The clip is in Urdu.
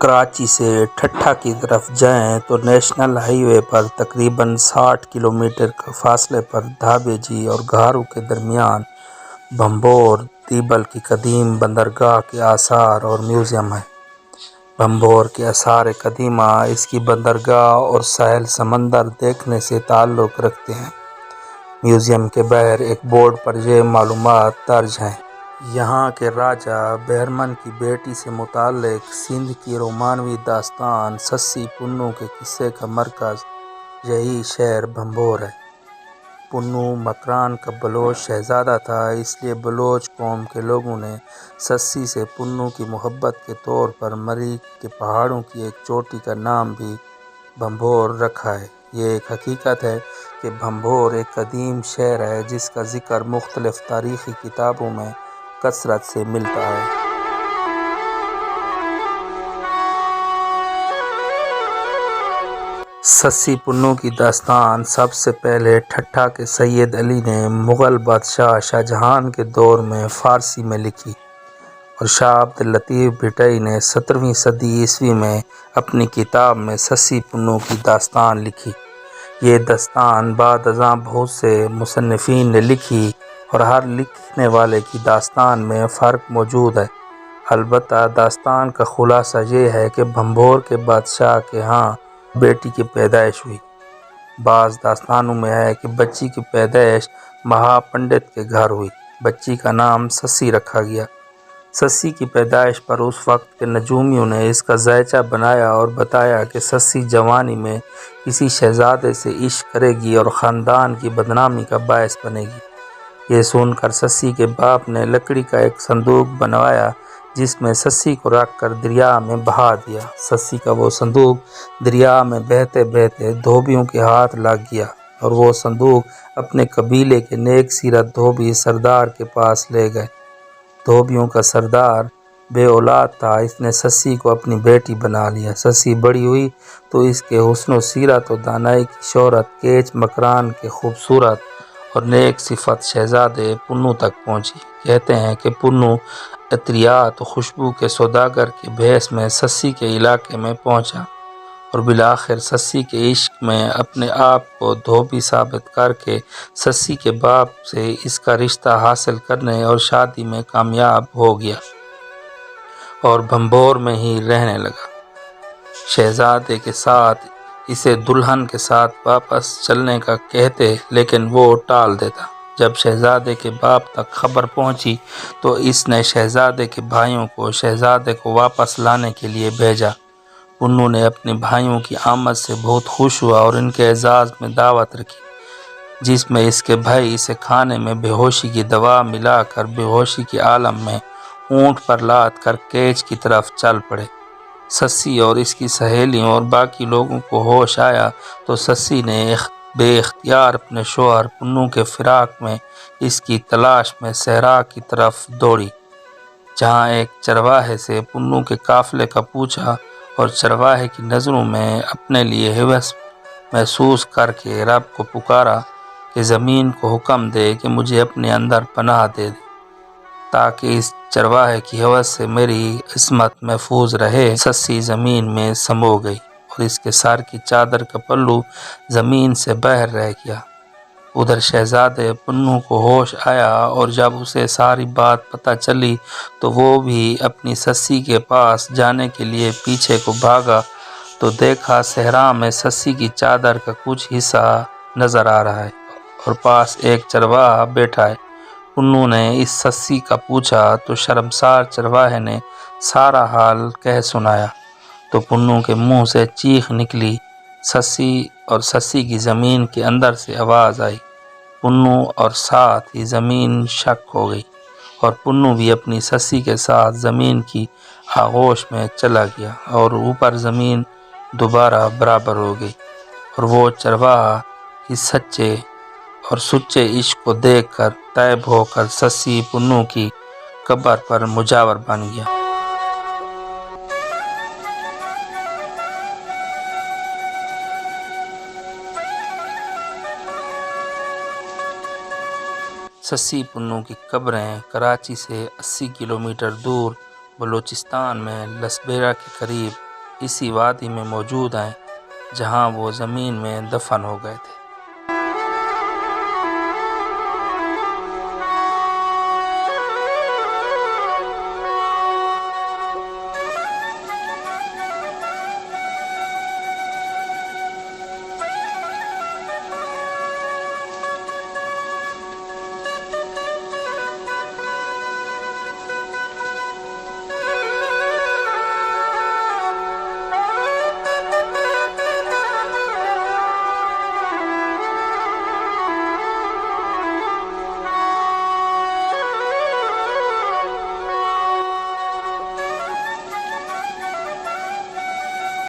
کراچی سے ٹھٹھہ کی طرف جائیں تو نیشنل ہائی وے پر تقریباً 60 کلومیٹر کے فاصلے پر دھابے جی اور گھارو کے درمیان بھنبور دیبل کی قدیم بندرگاہ کے آثار اور میوزیم ہے۔ بھنبور کے آثار قدیمہ اس کی بندرگاہ اور ساحل سمندر دیکھنے سے تعلق رکھتے ہیں۔ میوزیم کے باہر ایک بورڈ پر یہ معلومات درج ہیں۔ یہاں کے راجہ بہرمن کی بیٹی سے متعلق سندھ کی رومانوی داستان سسی پنو کے قصے کا مرکز یہی شہر بھنبور ہے۔ پنو مکران کا بلوچ شہزادہ تھا، اس لیے بلوچ قوم کے لوگوں نے سسی سے پنو کی محبت کے طور پر مریخ کے پہاڑوں کی ایک چوٹی کا نام بھی بھنبور رکھا ہے۔ یہ ایک حقیقت ہے کہ بھنبور ایک قدیم شہر ہے جس کا ذکر مختلف تاریخی کتابوں میں کثرت سے ملتا ہے۔ سسی پنو کی داستان سب سے پہلے ٹھٹھہ کے سید علی نے مغل بادشاہ شاہجہان کے دور میں فارسی میں لکھی اور شاہ عبد اللطیف بھٹائی نے 17ویں صدی عیسوی میں اپنی کتاب میں سسی پنو کی داستان لکھی۔ یہ داستان بعد ازاں بہت سے مصنفین نے لکھی اور ہر لکھنے والے کی داستان میں فرق موجود ہے۔ البتہ داستان کا خلاصہ یہ ہے کہ بھنبور کے بادشاہ کے ہاں بیٹی کی پیدائش ہوئی۔ بعض داستانوں میں ہے کہ بچی کی پیدائش مہا پنڈت کے گھر ہوئی۔ بچی کا نام سسی رکھا گیا۔ سسی کی پیدائش پر اس وقت کے نجومیوں نے اس کا زائچہ بنایا اور بتایا کہ سسی جوانی میں کسی شہزادے سے عشق کرے گی اور خاندان کی بدنامی کا باعث بنے گی۔ یہ سن کر سسی کے باپ نے لکڑی کا ایک صندوق بنوایا جس میں سسی کو رکھ کر دریا میں بہا دیا۔ سسی کا وہ صندوق دریا میں بہتے بہتے دھوبیوں کے ہاتھ لگ گیا اور وہ صندوق اپنے قبیلے کے نیک سیرت دھوبی سردار کے پاس لے گئے۔ دھوبیوں کا سردار بے اولاد تھا، اس نے سسی کو اپنی بیٹی بنا لیا۔ سسی بڑی ہوئی تو اس کے حسن و سیرت و دانائی کی شہرت کیچ مکران کے خوبصورت اور نیک صفت شہزادے پنو تک پہنچی۔ کہتے ہیں کہ پنو عطریات و خوشبو کے سوداگر کے بھیس میں سسی کے علاقے میں پہنچا اور بالآخر سسی کے عشق میں اپنے آپ کو دھوبی ثابت کر کے سسی کے باپ سے اس کا رشتہ حاصل کرنے اور شادی میں کامیاب ہو گیا اور بھنبور میں ہی رہنے لگا۔ شہزادے کے ساتھ اسے دلہن کے ساتھ واپس چلنے کا کہتے لیکن وہ ٹال دیتا۔ جب شہزادے کے باپ تک خبر پہنچی تو اس نے شہزادے کے بھائیوں کو شہزادے کو واپس لانے کے لیے بھیجا۔ پنو نے اپنے بھائیوں کی آمد سے بہت خوش ہوا اور ان کے اعزاز میں دعوت رکھی جس میں اس کے بھائی اسے کھانے میں بے ہوشی کی دوا ملا کر بے ہوشی کے عالم میں اونٹ پر لاد کر کیچ کی طرف چل پڑے۔ سسی اور اس کی سہیلیوں اور باقی لوگوں کو ہوش آیا تو سسی نے بے اختیار اپنے شوہر پنو کے فراق میں اس کی تلاش میں صحرا کی طرف دوڑی، جہاں ایک چرواہے سے پنو کے قافلے کا پوچھا اور چرواہے کی نظروں میں اپنے لیے حوث محسوس کر کے رب کو پکارا کہ زمین کو حکم دے کہ مجھے اپنے اندر پناہ دے دے تاکہ اس چرواہے کی حوث سے میری عصمت محفوظ رہے۔ سسی زمین میں سمو گئی اور اس کے سر کی چادر کا پلو زمین سے باہر رہ گیا۔ ادھر شہزادے پنو کو ہوش آیا اور جب اسے ساری بات پتہ چلی تو وہ بھی اپنی سسی کے پاس جانے کے لیے پیچھے کو بھاگا تو دیکھا صحرا میں سسی کی چادر کا کچھ حصہ نظر آ رہا ہے اور پاس ایک چرواہا بیٹھا ہے۔ پنو نے اس سسی کا پوچھا تو شرمسار چرواہے نے سارا حال کہہ سنایا تو پنو کے منہ سے چیخ نکلی۔ سسی اور سسی کی زمین کے اندر سے آواز آئی۔ پنو اور ساتھ ہی زمین شک ہو گئی اور پنو بھی اپنی سسی کے ساتھ زمین کی آغوش میں چلا گیا اور اوپر زمین دوبارہ برابر ہو گئی اور وہ چرواہا اس سچے اور سچے عشق کو دیکھ کر طیب ہو کر سسی پنو کی قبر پر مجاور بن گیا۔ سسی پنو کی قبریں کراچی سے 80 کلومیٹر دور بلوچستان میں لسبیرا کے قریب اسی وادی میں موجود ہیں جہاں وہ زمین میں دفن ہو گئے تھے۔